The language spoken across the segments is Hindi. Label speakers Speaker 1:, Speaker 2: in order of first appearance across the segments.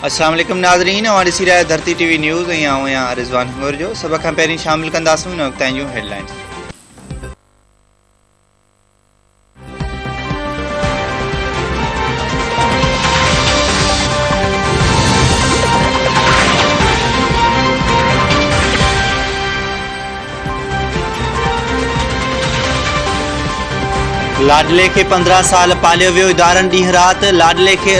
Speaker 1: अस्सलाम वालेकुम नाज़रीन, और ॾिसी रहिया धरती टीवी न्यूज़ ऐं आऊं आहियां रिज़वान हिंगोर जो। सभ खां पहिरीं शामिल कंदासीं हिन वक़्त जूं हेडलाइन्स। लाडले खे 15 साल पालियो वियो, इदारनि ॾींहुं राति लाडले खे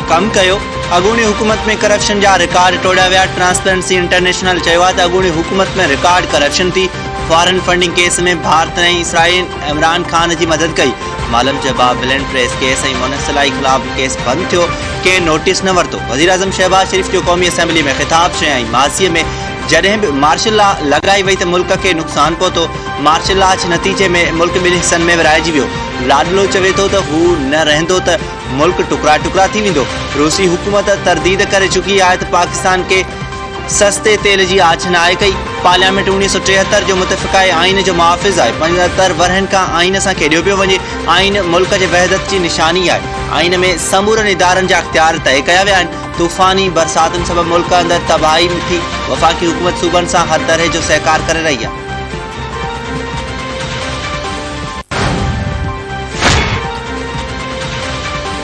Speaker 1: कमु कयो। अॻूणी हुकूमत में करप्शन जा रिकॉर्ड टोड़िया विया। ट्रांसपेरेंसी इंटरनेशनल चयो आहे त अॻूणी हुकूमत में रिकॉर्ड करप्शन थी। फॉरेन फंडिंग केस में भारत ऐं इसराइल इमरान खान जी मदद कई। मालम जवाब बिलन प्रेस केस ऐं मुनसलाई ख़िलाफ़ केस बंदि थियो, कंहिं नोटिस न वरितो। वज़ीर आज़म शहबाज शरीफ़ जो क़ौमी असैम्बली में ख़िताब शयाईं। माज़ीअ में जॾहिं बि मार्शल लॉ लॻाई वई त मुल्क खे नुक़सान पहुतो। मार्शल लॉ जे नतीजे में मुल्क ॿिनि हिसनि में विराइजी वियो। लाडलो चवे थो त हू न रहंदो त मुल्क टुकड़ा टुकड़ा थी वेंदो। रूसी हुकूमत तरदीद करे चुकी आहे त पाकिस्तान के सस्ते तेल जी आछ न आहे कई। पार्लियामेंट 1973 जो मुतफ़िक़ा आइन जो मुहाफ़िज़ आहे। 75 वरहनि खां आइन सां खेॾियो पियो वञे। आइन मुल्क जे वहदत जी निशानी आहे। आइन में समूरनि इदारनि जा अख़्तियार तय कया विया आहिनि। तूफ़ानी बरसातुनि सबबि मुल्क अंदरि तबाही थी। वफ़ाक़ी हुकूमत सूबनि सां हर तरह जो सहकार करे रही आहे।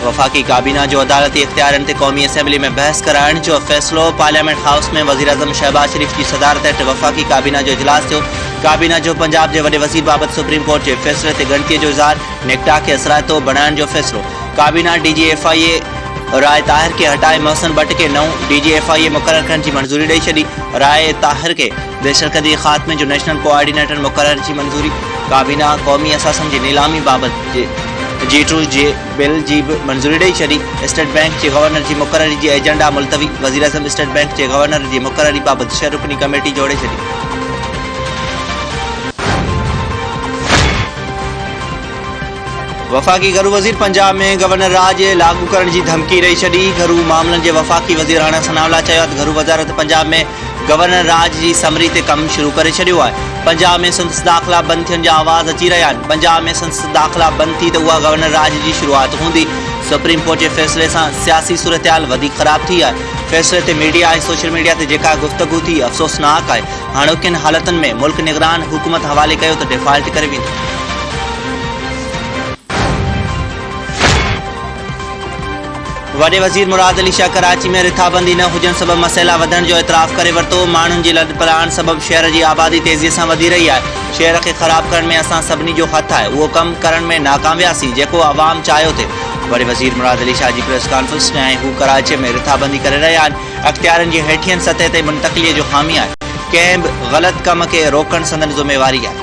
Speaker 1: वफ़ाक़ी काबीना जो अदालती इख्तियारनि ते क़ौमी असैम्बली में बहस कराइण जो फ़ैसिलो। पार्लियामेंट हाउस में वज़ीर आज़म शहबाज शरीफ़ की सदारत हेठि वफ़ाक़ी काबीना जो इजलास थियो। काबीना जो पंजाब के वॾे वज़ीर बाबति सुप्रीम कोर्ट के फ़ैसिले ते ॻणतीअ जो इज़हार। निकटा के असराइतो बणाइण जो फ़ैसिलो। काबीना DGFIA राय ताहिर के हटाए मोहसिन भट्ट के नओं DGFIA मुक़रर करण की मंजूरी ॾेई छॾी। राय ताहिर के दहशतगर्दी ख़ात्मे जो नेशनल कोआर्डिनेटर मुक़रर की मंजूरी। काबीना क़ौमी असासनि की नीलामी बाबति G2 जे बिल की भी मंजूरी ॾेई छॾी। स्टेट बैंक के गवर्नर की मुक़ररी की एजेंडा मुलतवी। वज़ीर आज़म स्टेट बैंक के गवर्नर की मुक़ररी बाबति 6 रुकनी कमेटी जोड़े छॾी। वफ़ाक़ी घरू वज़ीर पंजाब में गवर्नर राज लागू करण की धमकी ॾेई छॾी। घरू मामलन के वफ़ाक़ी वज़ीर राणा सनावला चयो त घरू वज़ारत पंजाब में गवर्नर राज की समरी ते कम शुरू करे छॾियो आहे। पंजाब में संसद दाख़िला बंद थियण जा आवाज़ अची रहा आहिनि। पंजाब में संसद दाख़िला बंद थी तो वह गवर्नर राज की शुरुआत हूंदी। सुप्रीम कोर्ट के फैसले से सियासी सूरत हाल वधीक ख़राब थी है। फैसले ते मीडिया और सोशल मीडिया ते जेका गुफ्तगू थी अफ़सोसनाक है। हाणोकिन हालतन में मुल्क निगरान हुकूमत हवाले कयो तो डिफॉल्ट करे वेंदो। वॾे वज़ीर मुराद अली शाह कराची में रिथाबंदी न हुजण सबब मसइला वधण जो एतराफ़ करे वरितो। माण्हुनि जी लॾपलाण सबब शहर की आबादी तेज़ीअ सां वधी रही है। शहर के ख़राब करण में असां सभिनी जो हथ है। वो कम करण में नाकाम वियासीं जेको आवाम चाहियो थे। वॾे वज़ीर मुराद अली शाह की प्रेस कॉन्फ्रेंस में हू कराची में रिथाबंदी करे रहिया आहिनि। अख्तियारनि की हेठियन सतह ते मुंतक़िलीअ जो हामी है। कंहिं भी ग़लत कम के रोकण संदन ज़िम्मेवारी है।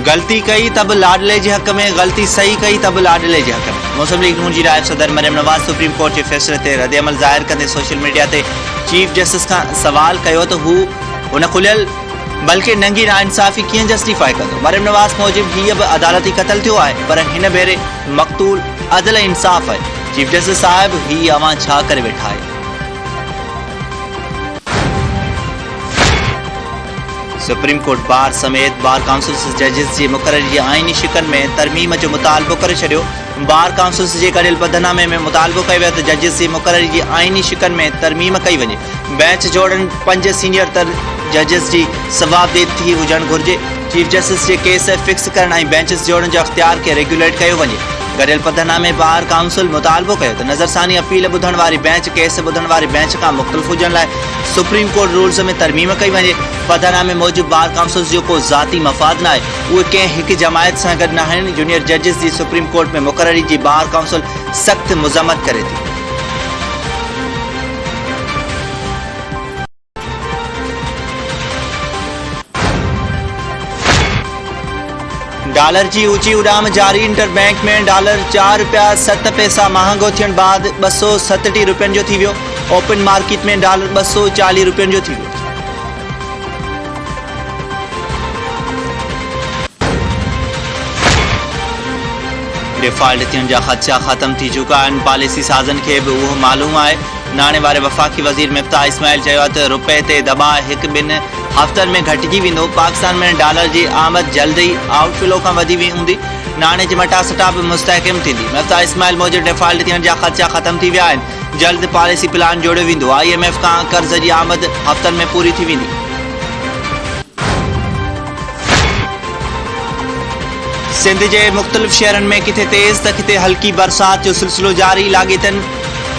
Speaker 1: गलती कई तब लाडले के हक़ में, गलती सही कई तब लाडले के हक़ में। मुस्लिम लीग नून की नायब सदर मरियम नवाज़ सुप्रीम कोर्ट के फैसले ते रद्दअमल ज़ाहिर कंदे सोशल मीडिया ते चीफ जस्टिस का सवाल किया तो हू उन खुलियल बल्कि नंगी नाइंसाफ़ी कीअं जस्टिफाई कंदो। मरियम नवाज़ मूजिब हीअ भी अदालती क़तल थियो है, पर हिन भेरे मक़तूल अदल इंसाफ़ है। चीफ जस्टिस साहब ही अवां छा करे वेठा है। सुप्रीम कोर्ट बार समेत बार काउंसिल जजिस की मुक़ररी की आइनी शिकन में तरमीम जो मुतालबो करे छॾियो। बार काउंसिल के गॾियल बदनामे में मुतालबो कयो वियो त जजिस की मुक़ररी की आइनी शिकन में तरमीम कई वञे। बेंच जोड़न 5 सीनियर जजिस की सवाबदेही हुजण घुर्जे। चीफ जस्टिस के केस फिक्स करण और बेंचेस जोड़न जो अख्तियार के रेगुलेट किया वञे। गॾियल बदनामे बार काउंसिल मुतालबो कयो त नज़रसानी अपील ॿुधण वारी बेंच केस ॿुधण वारी बेंच का मुख़्तलिफ़ हुजण लाइ सुप्रीम कोर्ट रूल्स में तरमीम कई वञे। बदनामे मूजिब बार काउंसिल जो को ज़ाती मफ़ाद न आहे। उहे कंहिं हिकु जमायत सां गॾु न आहिनि। जूनियर जजिस की सुप्रीम कोर्ट में मुक़ररी की बार काउंसिल सख्त मज़म्मत करे थी। डॉलर की ऊंची उड़ाम जारी। इंटरबैंक में डॉलर 4 रुपया 7 पैसा महंगो थियण बाद 237 रुपयनि जो थी वियो। ओपन मार्केट में डॉलर 240 रुपयनि जो थी वियो। डिफॉल्ट थियण जा ख़दशा ख़त्म थी चुका आहिनि। पॉलिसी साज़न खे भी उहो मालूम है। नाणे वारे वफ़ाक़ी वज़ीर मिफ्ताह इस्माइल चयो आहे त रुपए ते दबाव 1-2 हफ़्तनि में घटिजी वेंदो। पाकिस्तान में डॉलर की आमद जल्द ही आउटफ्लो का वधी हूंदी। नाणे जी मटासटा भी मुस्तहकम थींदी। मफ्ता इस्माइल मूजिब डिफॉल्ट थियण जा ख़दशा ख़त्म थी विया आहिनि। जल्द पॉलिसी प्लान जोड़ियो वेंदो। IMF खां कर्ज़ जी आमद हफ़्तनि में पूरी थी वेंदी। सिंध के मुख़्तलिफ़ शहरन में किथे तेज़ तो किथे हल्की बरसात जो सिलसिलो जारी। लाॻीतन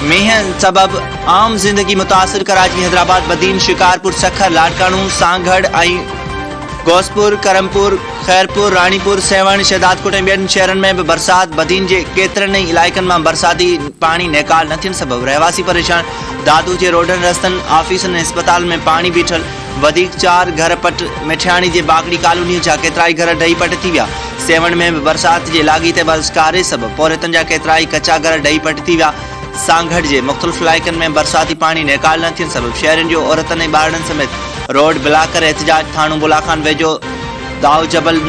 Speaker 1: मींहं सबब आम जिंदगी मुतासिर। कराची, हैदराबाद, बदीन, शिकारपुर, सखर, लाड़कानू, सांगढ़ ऐं गोसपुर, करमपुर, खैरपुर, रानीपुर, सेवण, शहदादकोट ऐं ॿियनि शहरनि में भी बरसात। बदीन के केतिरनि ई इलाइक़नि में बरसाती पानी निकाल न थियण सबब रहवासी परेशान। दादू के रोडन, रस्तन, ऑफिसन, अस्पताल में पानी बीठल। वधीक 4 घर पट। मिठियाणी के बागड़ी कॉलोनी जा केतराई घर ढही पट थी विया। सेवण में भी बरसात के लाॻीते बरसकारे सबब पोरेतन जा केतराई कच्चा घर ढही पट थी विया। सांगढ़ के मुख़्तलिफ़ इलाइक़नि में बरसाती पानी निकाल न थियण सबब शहरनि जो औरतनि ऐं ॿारनि समेत रोड ब्लॉक करे एहतजाज। थाणू बुलाखान वेझो दाऊ जबल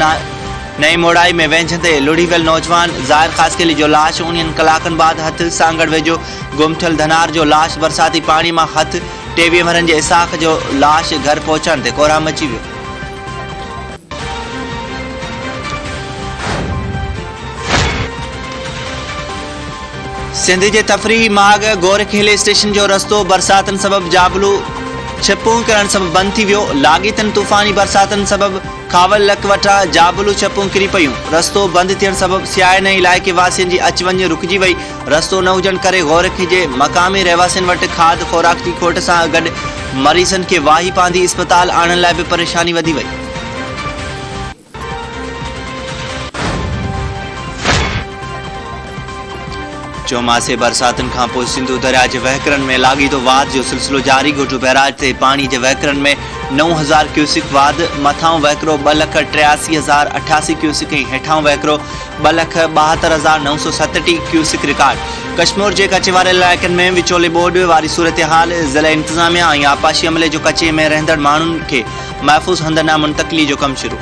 Speaker 1: नई मोड़ाई में वेझंदे लुढ़ी वियल नौजवान ज़ाहिर ख़ासकेली जो लाश 19 कलाकनि बाद हथ। सांगढ़ वेझो गुम थियल धनार जो लाश बरसाती पानी में हथ। 23 वरनि जे इसाक़ जो लाश घर पहुचण ते कोहराम मची वियो। सिंध के तफरी माग गोरखेले स्टेशन जो रस्तो बरसातन सबब जाबलू छपूं करण सबब बंद थी वियो। लाॻीतन तूफ़ानी बरसातन सबब खावल लकवटा जाबलू छपूं किरी पयूं। रस्तो बंद थियण सबब सियाइन इलाइक़े वासियुनि जी अच वञ रुकिजी वई। रस्तो न हुजण करे गोरखे जे मक़ामी रहवासियुनि वटि खाद खोराक जी खोट सां गॾु मरीज़नि खे वाही पांदी अस्पताल आणण लाइ भी परेशानी वधी वई। चौमासे बरसातन खां पोइ सिंधु दरिया के वहकरन में लाॻीतो वाद जो सिलसिलो जारी। घोटू बैराज से पानी के वहकरन में 9000 क्यूसिक वाद। मथां वहकरो 2,83,088 क्यूसिक ऐं हेठां वहकरो 2,72,937 क्यूसिक रिकॉर्ड। कश्मीर के कचे वाले इलाइक़नि में विचोले बोर्ड वारी सूरत हाल। ज़िला इंतज़ामिया ऐं आपाशी अमले जो कचे में रहंदड़ माण्हुनि खे महफ़ूज़ हंधना मुंतक़िली जो कम शुरू।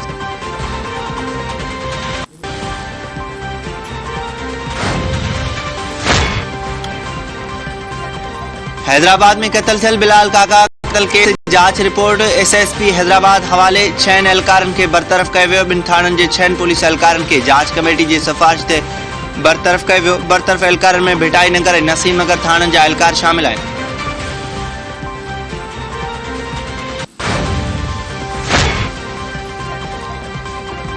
Speaker 1: हैदराबाद में कत्ल थियल बिलाल काका कत्ल केस जांच रिपोर्ट SSP हैदराबाद हवाले। 6 एहलकारन के बरतरफ़ कयो वियो। 2 थानन के 6 पुलिस एहलकारन के जांच कमेटी की सिफारिश से बरतरफ़ कयो वियो। बरतरफ़ एहलकारन में भिटाई नगर ऐं नसीम नगर थानन जा एहलकार शामिल आहिनि।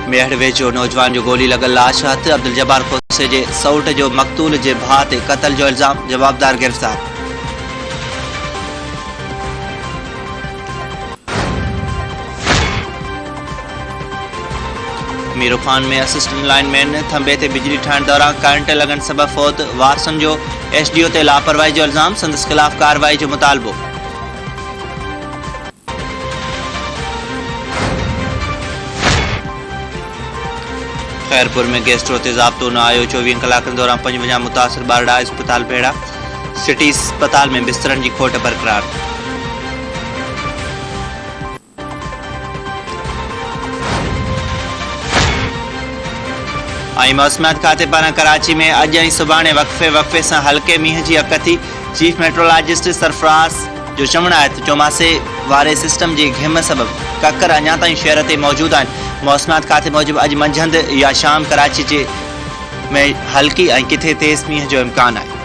Speaker 1: मेहड़ वेझो नौजवान जो गोली लगल लाश हथ। अब्दुल जब्बार खोसे जे सौट जो मक़तूल जे भाउ ते कत्ल जो इल्ज़ाम। जवाबदार गिरफ़्तार। मीरो खान में असिस्टेंट लाइनमैन थंबे ते बिजली ठाण दौरान करंट लगन सबब फौत। वारसन जो SDO ते लापरवाही जो इल्ज़ाम। संदस खिलाफ कार्रवाई जो मुतालबो। खैरपुर में गेस्टो ते ज़ाब्तो न आयो। 24 कलाकनि दौरान 55 मुतासिर बारडा अस्पताल भेड़ा। सिटी अस्पताल में बिस्तरन की खोट बरकरार। मौसमियात खाते पारां कराची में अज ऐं सुभाणे वक़्फ़े से हल्के मींह की अकथी। चीफ मेट्रोलॉजिस्ट सरफराज जो चवण है तो चौमासे वारे सिस्टम की घिम सबब ककर अञा ताईं शहर ते मौजूद आहिनि। मौसमियात खाते मूजिब अज मंझंदि या शाम कराची में हल्की ऐं किथे तेज़ मींह जो इम्कान है।